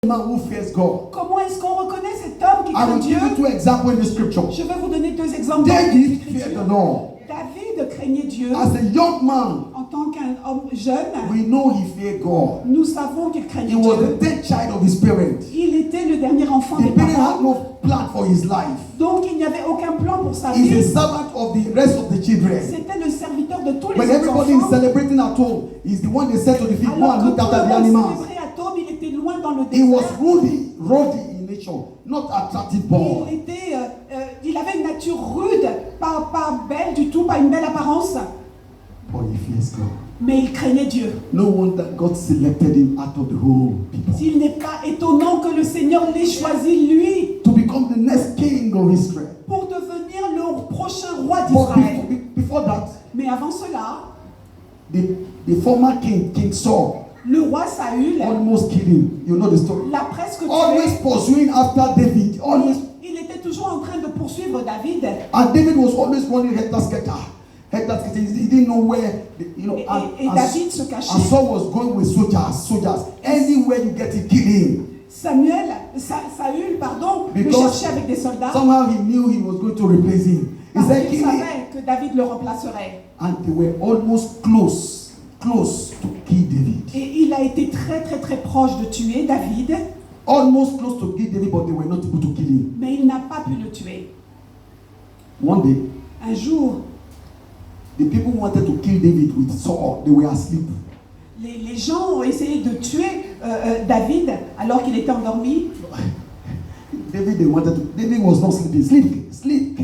man who fears God. Comment est-ce qu'on reconnaît cet homme qui I craint will Dieu? give you 2 examples in the scripture. Je vais vous donner 2 exemples dans David les feared Écritures. the Lord. David craignait Dieu. As a young man, En tant qu'un homme jeune, we know he feared God. nous savons qu'il craignait He was the Dieu. 10th child of his parents. Il était le dernier enfant The des parents parents. had no plan for his life. Donc il n'y avait aucun plan pour sa He's a vie. servant of the rest of the children. C'était le serviteur de tous les When autres everybody is enfants. celebrating at home, he's the one they said to the field, go Alors and que look tout after the le monde animals. célébrait à Tob, il était loin dans le He was désert. ruddy in nature, not attractive boy. Il avait une nature rude, pas belle du tout, pas une belle apparence, But he fears God. mais il craignait Dieu. No wonder God selected him out of the whole people S'il n'est pas étonnant que le Seigneur l'ait choisi, lui, to become the next king of Israel. pour devenir le prochain roi But d'Israël. before that, Mais avant cela, the former king, King Saul, le roi Saül almost killed him. You know the story. l'a presque Always tué. pursuing after David. Always, Il était toujours en train de poursuivre David. and David was always running helter-skelter. Helter-skelter. He didn't know where, Et David se cachait. and Saul was going with soldiers. Anywhere you get it, kill him. Saül, le Because cherchait avec des soldats. somehow he knew he was going to replace him. He Parce said, qu'il kill him. savait que David le remplacerait. And they were almost close to kill David. Et il a été très très très proche de tuer David, Almost close to kill David, but they were not able to kill him. mais il n'a pas pu le tuer. One day, Un jour, the people wanted to kill David with sword. They were asleep. les gens ont essayé de tuer David alors qu'il était endormi. David was not sleeping. Sleep.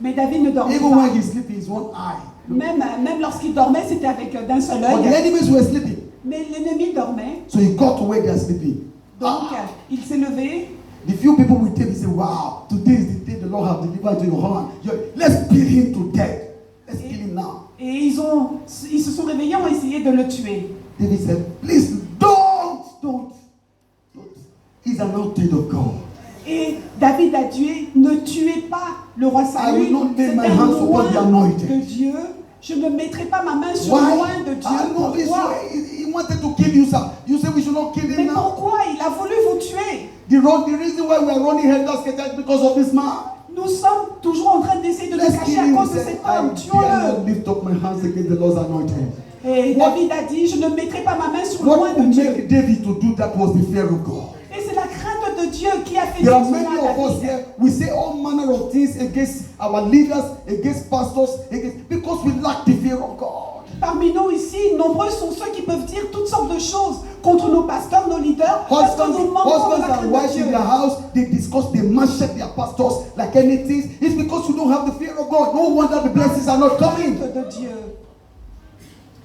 Mais David ne dormait Even pas. when he's sleeping, his one eye. Même lorsqu'il dormait, c'était avec d'un seul But the œil. enemies were sleeping. Mais l'ennemi dormait. So he got to where they are sleeping. Donc, il s'est levé. The few people with him, he said, wow, today is the day the Lord has delivered into your hand. Let's kill him to death. Let's kill him now. Et ils se sont réveillés, ont essayé de le tuer. David said, please don't. He's anointed of God. Et David a dit, ne tuez pas le roi I will Saül. not lay C'est my un hands upon the loin anointed. de Dieu. Je ne mettrai pas ma main sur Why? le loin de Dieu. I know this Pourquoi? way. He wanted to kill you, sir. You say we should not kill Mais him now. pourquoi? Il a voulu vous tuer. The reason why we are running helter-skelter is because of this man. Nous sommes toujours en train d'essayer de le Let's cacher kill à him. cause He de said, cet I homme. dare Tuons-le. not lift up my hands against the Lord's anointed. Et David a dit, je ne mettrai pas ma main sur le loin What de would Dieu. make David to do that was the fear of God. Et c'est la crainte de Dieu qui a fait There are cela many à of us David. here, we say all manner of things against our leaders, against pastors, because we lack the fear of God. Parmi nous ici, nombreux sont ceux qui peuvent dire toutes sortes de choses contre nos pasteurs, nos leaders, parce que nous manquons de la Husbands and crainte de wives in Dieu. their house, they discuss, they manship their pastors like anything. It's because you don't have the fear of God. No wonder the blessings are not coming. Crainte de Dieu.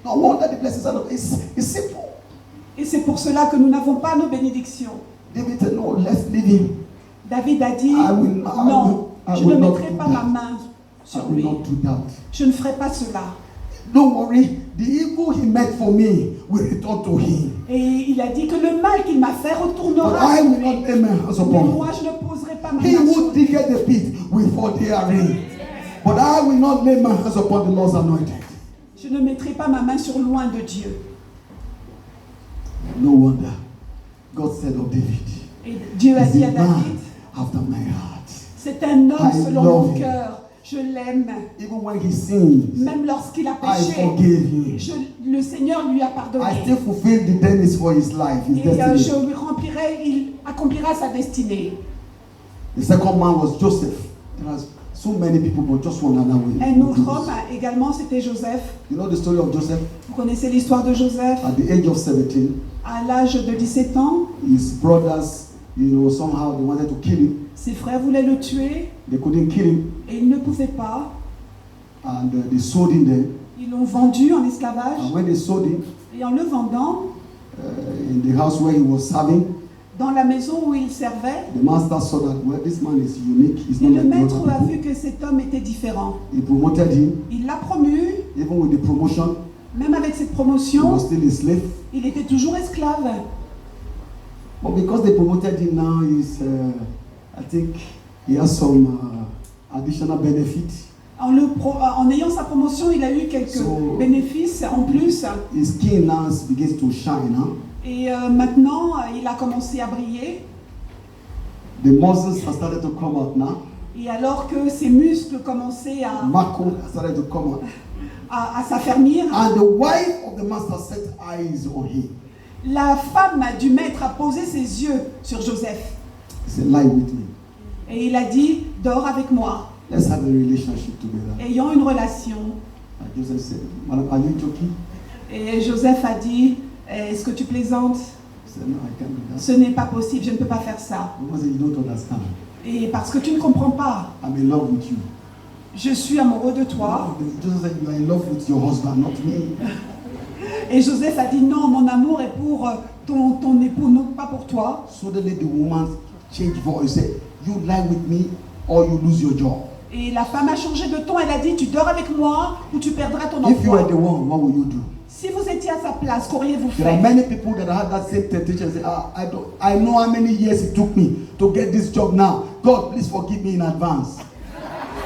No wonder the blessings are not. It's simple. Et c'est pour cela que nous n'avons pas nos bénédictions. David said, no, let's leave him. David a dit, I je will ne not mettrai do pas that. ma main I sur will lui. not do that. Je ne ferai pas cela. Don't worry, the evil he meant for me will return to him. Et il a dit que le mal qu'il m'a fait But retournera I sur will lui. not lay my hands Mais upon him. moi, je ne poserai pas ma He main sur who lui. diggeth the pit will fall therein. But I will not lay my hands upon the Lord's anointed. Je ne mettrai pas ma main sur loin de Dieu. No wonder God said of David, Et Dieu a he's dit à a man David, after my heart. c'est un homme I selon love mon him. cœur. Je l'aime. Even when he sins, Même lorsqu'il a I péché, forgave him. le Seigneur lui a I pardonné. still fulfill the demands for his life, his Et je destiny. lui remplirai, il accomplira sa destinée. The second man was Joseph. There are so many people, but just one other way. Un autre homme également, c'était Joseph. You know the story of Joseph? Vous connaissez l'histoire de Joseph. At the age of 17, À l'âge de 17 ans, his brothers, somehow they wanted to kill him. ses frères voulaient le tuer They couldn't kill him, et ils ne pouvaient pas. and they sold him there. Ils l'ont vendu en esclavage. And when they sold him, Et en le vendant, in the house where he was serving, dans la maison où il servait, the master saw that, well, this man is unique. He's et not le like the maître other a people. vu que cet homme était différent. He promoted him, Il l'a promu, even with the promotion. même avec cette He promotion, was still a slave. il était toujours esclave. But because they promoted him now, I think he has some additional benefits. En ayant sa promotion, il a eu quelques bénéfices en plus. His skin now begins to shine, huh? Et maintenant, il a commencé à briller. The muscles have started to come out now. Et alors que ses muscles commençaient Muscle has started to come out. à s'affermir, And the wife of the master set eyes on him. la femme du maître a posé ses yeux sur Joseph. He said, lie with me. Et il a dit, dors avec moi. Let's have a relationship together. Ayons une relation. And Joseph said, Madam, are you joking? Et Joseph a dit, est-ce que tu plaisantes? He said, no, I can't do that. Ce n'est pas possible, je ne peux pas faire ça. The woman said, you don't understand. Et parce que tu ne comprends pas, I'm in love with you. je suis amoureux de toi. Joseph said, you are in love with your husband, not me. Et Joseph a dit, non, mon amour est pour ton époux, non pas pour toi. Suddenly the woman changed voice. Said, you lie with me or you lose your job. Et la femme a changé de ton, elle a dit, tu dors avec moi ou tu perdras ton If you were emploi. the one, what would you do? Si vous étiez à sa place, qu'auriez-vous There are fait? many people that had that same temptation. Say, I know how many years it took me to get this job now. God, please forgive me in advance.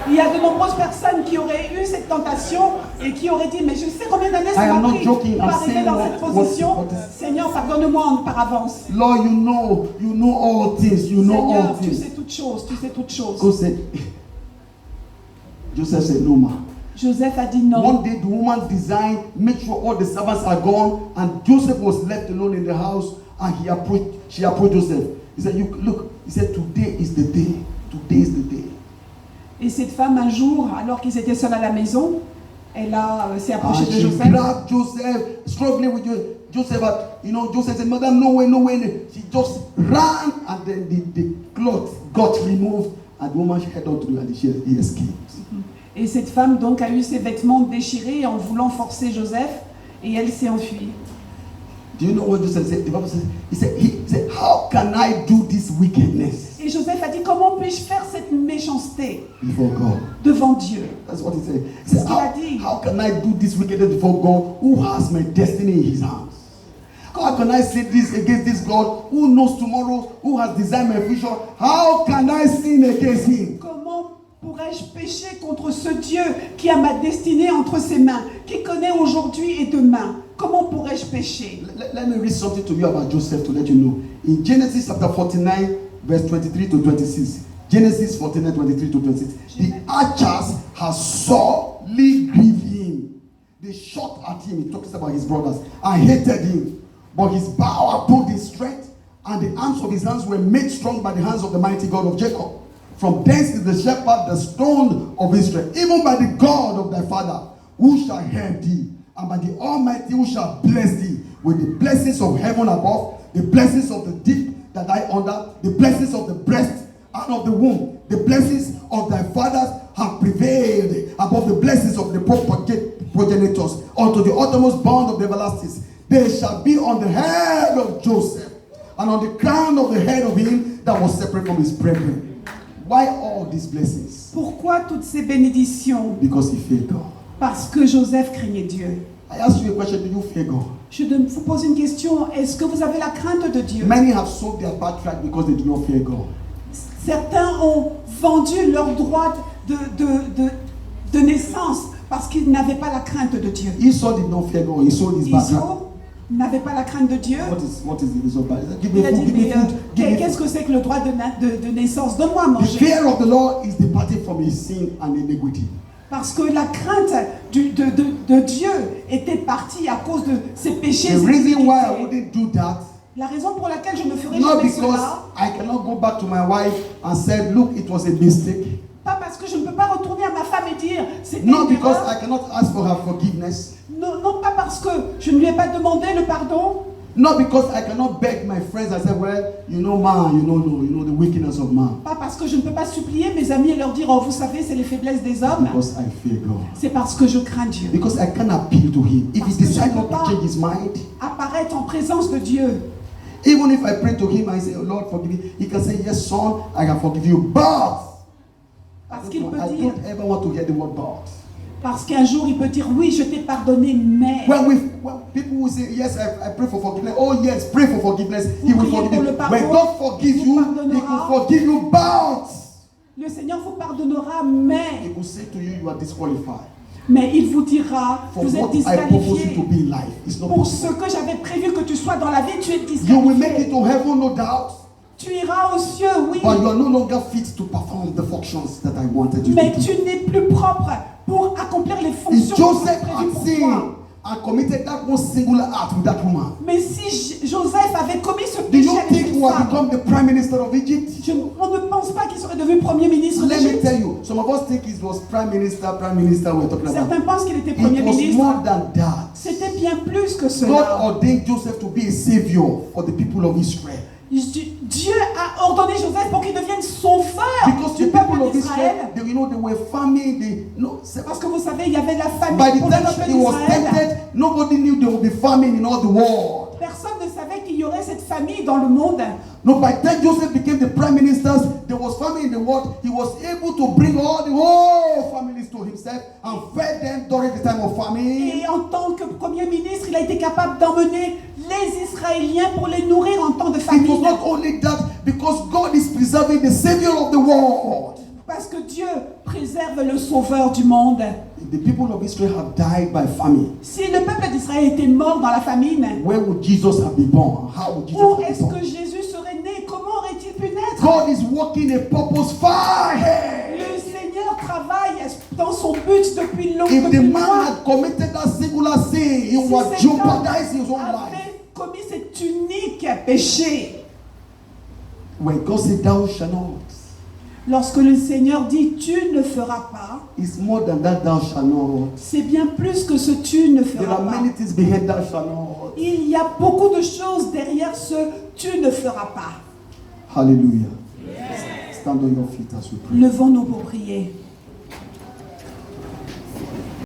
Il y a de nombreuses personnes qui auraient eu cette tentation et qui auraient dit, mais je sais combien d'années ça I am m'a not pris joking, pour I'm arriver saying dans what- cette position. what is- Seigneur, pardonne-moi par avance. Lord, you know all things. You know all Seigneur, tu things. sais toutes choses, tu sais toutes choses. God said, Joseph said, no, ma. Joseph a dit non. One day the woman designed, make sure all the servants are gone, and Joseph was left alone in the house, and she approached Joseph. He said, look, he said, today is the day. Today is the day. Et cette femme, un jour, alors qu'ils étaient seuls à la maison, elle s'est approchée And de she Joseph. grabbed Joseph, struggling with Joseph. Joseph said, Madam, no way. She just ran, and then the cloth got removed, and the woman held on to it, and he escaped. Et cette femme donc a eu ses vêtements déchirés en voulant forcer Joseph, et elle s'est enfuie. Do you know what Joseph said? The Bible says, he said, how can I do this wickedness Et Joseph a dit, comment puis-je faire cette méchanceté before God? devant Dieu? That's what he said. He C'est said, ce qu'il a dit. how can I do this wickedness before God who has my destiny in his hands? How can I say this against this God who knows tomorrow, who has designed my future? How can I sin against him? Comment pourrais-je pécher contre ce Dieu qui a ma destinée entre ses mains, qui connaît aujourd'hui et demain? Comment pourrais-je pécher? Let me read something to you about Joseph to let you know. In Genesis chapter 49, verse 23 to 26. Genesis 49, 23 to 26. The archers have sorely grieved him. They shot at him. He talks about his brothers and hated him. But his power proved his strength, and the arms of his hands were made strong by the hands of the mighty God of Jacob. From thence is the shepherd, the stone of Israel, even by the God of thy father, who shall help thee, and by the Almighty who shall bless thee with the blessings of heaven above, the blessings of the deep that I under, the blessings of the breast and of the womb, the blessings of thy fathers have prevailed above the blessings of the progenitors unto the uttermost bound of the everlasting. They shall be on the head of Joseph and on the crown of the head of him that was separate from his brethren. Why all these blessings? Pourquoi toutes ces bénédictions? Because he feared God. Parce que Joseph craignait Dieu. I ask you a question, do you fear God? Je vous pose une question, est-ce que vous avez la crainte de Dieu? Many have sold their birthright because they do not fear God. Certains ont vendu leur droit de naissance parce qu'ils n'avaient pas la crainte de Dieu. Esau did not fear God. He sold his birthright. Esau n'avait pas la crainte de Dieu. What is the result? Give me Il a food, dit, give me mais food, give me qu'est-ce food. que c'est que le droit de naissance? Donne-moi à The manger. fear of the Lord is departing from his sin and iniquity. Parce que la crainte de Dieu était partie à cause de ses péchés. The ses reason why I iniquités. wouldn't do that, La raison pour laquelle je ne ferai not jamais because cela, I cannot go back to my wife and said, look, it was a mistake. pas parce que je ne peux pas retourner à ma femme et dire c'était Not une because erreur. I cannot ask for her forgiveness. Non pas parce que je ne lui ai pas demandé le pardon. Not because I cannot beg my friends and say, well, you know, man, you know the wickedness of man. Pas parce que je ne peux pas supplier mes amis et leur dire oh vous savez c'est les faiblesses des hommes. Because I fear God. C'est parce que je crains Dieu. Because I can appeal to him. If he Parce que je decides ne not peux pas to change his mind, apparaître en présence de Dieu. even if I pray to him and say, oh Lord, forgive me, he can say, yes, son, I can forgive you. But Parce qu'il peut I dire, don't ever want to hear the word but. parce qu'un jour il peut dire oui je t'ai pardonné mais. When people will say, yes, I pray for forgiveness. Oh yes, pray for forgiveness. He will priez forgive pour you. le pardon, When God forgives il you, vous he will pardonnera. forgive you. But Le Seigneur vous pardonnera mais. he will say to you, you are disqualified. Mais il vous dira, For vous êtes what I purpose you to disqualifié. be in life. It's not Pour ce possible. que j'avais prévu que tu sois dans la vie, tu es You will make it disqualifié. to heaven, no doubt. Tu iras aux cieux, oui. But you are no longer fit to perform the functions that I wanted you Mais to do. tu n'es plus propre pour accomplir les If fonctions que Joseph j'avais prévues had pour sinned toi. and committed that one singular act with that woman, Mais si Joseph avait commis ce do péché you avec think cette he would have femme, become the prime minister of Egypt? on ne pense pas qu'il serait devenu premier ministre Let me d'Égypte. tell you, some of us think it was prime minister we're talking about. Certains pensent qu'il était premier It was ministre. more than that. C'était bien plus que God cela. ordained Joseph to be a savior for the people of Israel. Dieu a ordonné Joseph pour qu'il devienne sauveur Because du the peuple people of d'Israël. Israel, they were famine. Parce que vous savez, il y avait la famine By the pour le time peuple he was d'Israël. tempted, nobody knew there would be famine in all the world. Personne ne savait qu'il y aurait cette famille dans le monde. No, by the time Joseph became the prime minister, there was famine in the world. He was able to bring all the whole families to himself and fed them during the time of famine. Et en tant que premier ministre, il a été capable d'emmener les Israéliens pour les nourrir en temps de It was famine. not only that, because God is preserving the savior of the world. Parce que Dieu préserve le sauveur du monde. If the people of Israel have died by famine, Si le peuple d'Israël était mort dans la famine, where would Jesus have been born? How would Jesus où have been est-ce born? que Jésus serait né? Comment aurait-il pu naître? God is working a purpose far ahead. Le Seigneur travaille dans son but depuis If longtemps. the man had committed that singular sin, he was jeopardizing his own life. avait commis cet unique péché. When God said, "Thou shalt not," Lorsque le Seigneur dit tu ne feras pas, it's more than that. Thou shalt not. c'est bien plus que ce tu ne There feras are pas. many things behind thou shalt not. Il y a beaucoup de choses derrière ce tu ne feras pas. Hallelujah. Stand on your feet as we pray. Levons-nous pour prier.